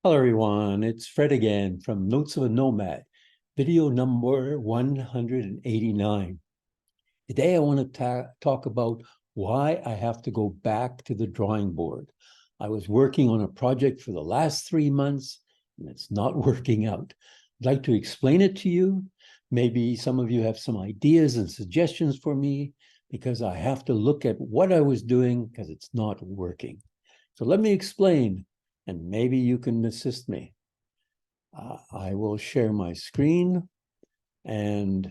Hello, everyone. It's Fred again from Notes of a Nomad, video number 189. Today, I want to talk about why I have to go back to the drawing board. I was working on a project for the last 3 months, and it's not working out. I'd like to explain it to you. Maybe some of you have some ideas and suggestions for me, because I have to look at what I was doing because it's not working. So let me explain, and maybe you can assist me. I will share my screen and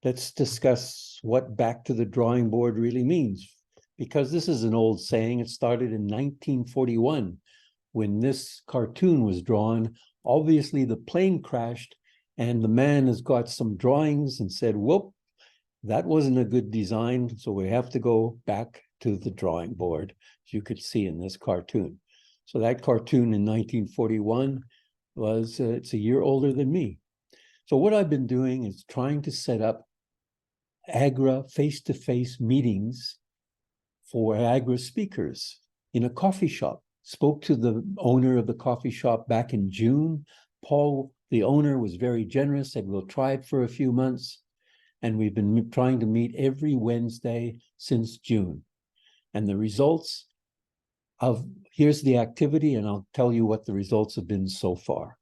let's discuss what back to the drawing board really means. Because this is an old saying, it started in 1941 when this cartoon was drawn. Obviously, the plane crashed and the man has got some drawings and said, whoop, that wasn't a good design, so we have to go back to the drawing board, as you could see in this cartoon. So that cartoon in 1941 was, it's a year older than me. So what I've been doing is trying to set up AGRA face-to-face meetings for AGRA speakers in a coffee shop. Spoke to the owner of the coffee shop back in June. Paul, the owner, was very generous, said we'll try it for a few months. And we've been trying to meet every Wednesday since June. And the results of, here's the activity, and I'll tell you what the results have been so far.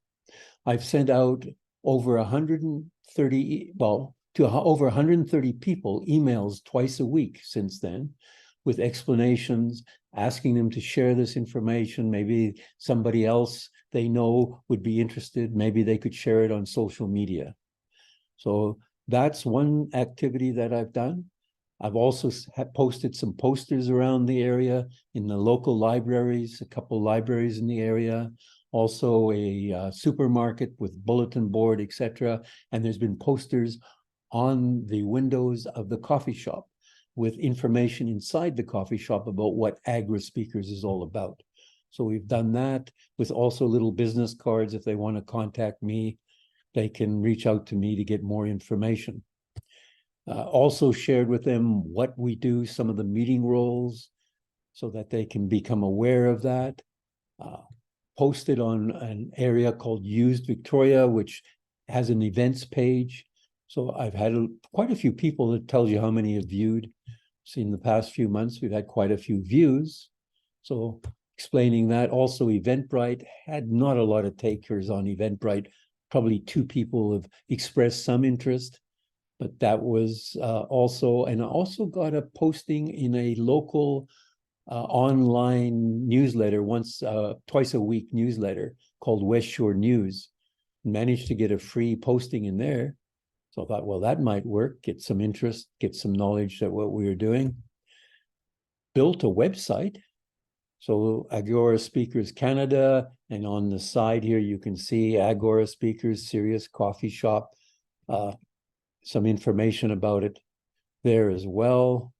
I've sent out over 130, well, to over 130 people emails twice a week since then, with explanations, asking them to share this information. Maybe somebody else they know would be interested. Maybe they could share it on social media. So that's one activity that I've done. I've also posted some posters around the area in the local libraries, a couple libraries in the area, also a supermarket with bulletin board, etc. And there's been posters on the windows of the coffee shop with information inside the coffee shop about what AGRA Speakers is all about. So we've done that with also little business cards. If they want to contact me, they can reach out to me to get more information. Also shared with them what we do, some of the meeting roles, so that they can become aware of that. Posted on an area called Used Victoria, which has an events page. So I've had quite a few people that tells you how many have viewed. See, in the past few months, we've had quite a few views. So explaining that. Also, Eventbrite had not a lot of takers on Eventbrite. Probably 2 people have expressed some interest, but that was also, and I also got a posting in a local online newsletter, twice a week newsletter called West Shore News. Managed to get a free posting in there. So I thought, well, that might work, get some interest, get some knowledge that what we were doing. Built a website. So Agora Speakers Canada, and on the side here, you can see Agora Speakers, Serious Coffee Shop, some information about it there as well.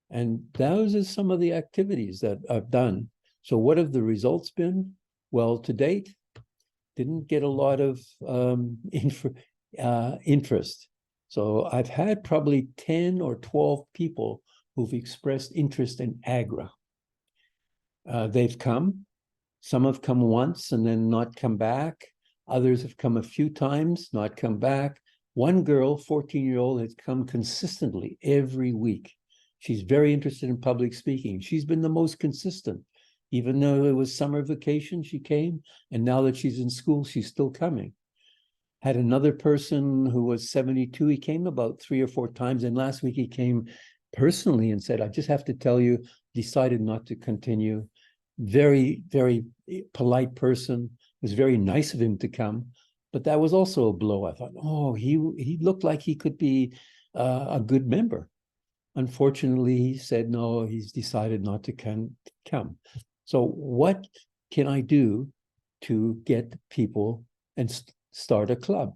And those are some of the activities that I've done. So what have the results been? Well, to date, didn't get a lot of interest. So I've had probably 10 or 12 people who've expressed interest in AGRA. They've come. Some have come once and then not come back. Others have come a few times, not come back. One girl, 14-year-old, has come consistently every week. She's very interested in public speaking. She's been the most consistent. Even though it was summer vacation, she came. And now that she's in school, she's still coming. Had another person who was 72. He came about 3 or 4 times. And last week he came personally and said, I just have to tell you, decided not to continue. Very, very polite person. It was very nice of him to come. But that was also a blow. I thought, oh, he looked like he could be a good member. Unfortunately, he said, no, he's decided not to come. So what can I do to get people and start a club?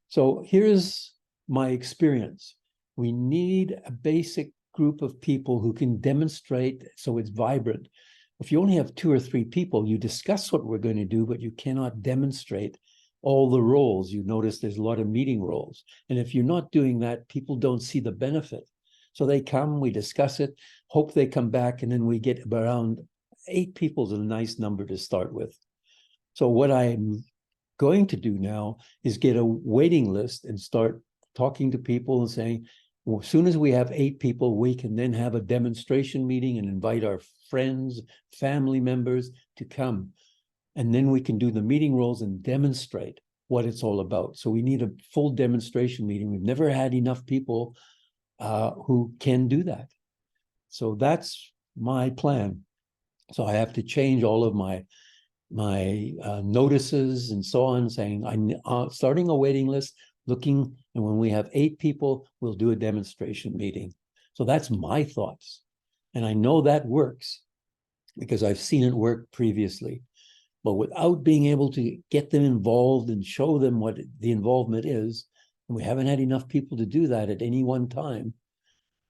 So here's my experience. We need a basic group of people who can demonstrate so it's vibrant. If you only have 2 or 3 people, you discuss what we're going to do, but you cannot demonstrate all the roles. You notice there's a lot of meeting roles. And if you're not doing that, people don't see the benefit. So they come, we discuss it, hope they come back, and then we get around 8 people is a nice number to start with. So what I'm going to do now is get a waiting list and start talking to people and saying, well, as soon as we have 8 people, we can then have a demonstration meeting and invite our friends, family members to come. And then we can do the meeting roles and demonstrate what it's all about. So we need a full demonstration meeting. We've never had enough people who can do that. So that's my plan. So I have to change all of my notices and so on, saying I'm starting a waiting list, looking, and when we have 8 people, we'll do a demonstration meeting. So that's my thoughts. And I know that works because I've seen it work previously. But without being able to get them involved and show them what the involvement is, and we haven't had enough people to do that at any one time,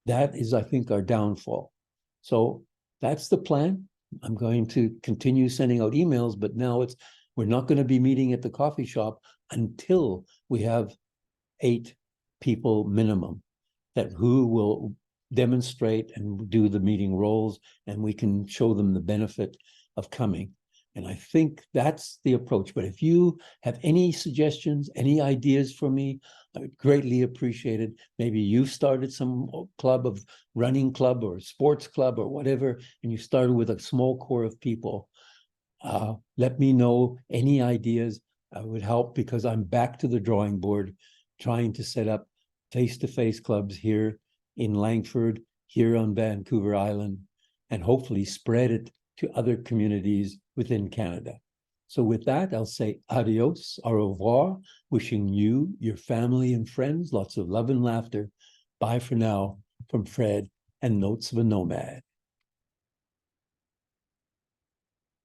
that is, I think, our downfall. So that's the plan. I'm going to continue sending out emails, but now we're not going to be meeting at the coffee shop until we have 8 people minimum who will demonstrate and do the meeting roles, and we can show them the benefit of coming. And I think that's the approach. But if you have any suggestions, any ideas for me, I would greatly appreciate it. Maybe you've started some running club or sports club or whatever, and you started with a small core of people. Let me know any ideas. I would help, because I'm back to the drawing board trying to set up face-to-face clubs here in Langford, here on Vancouver Island, and hopefully spread it to other communities within Canada. So with that, I'll say adios, au revoir, wishing you, your family and friends, lots of love and laughter. Bye for now from Fred and Notes of a Nomad.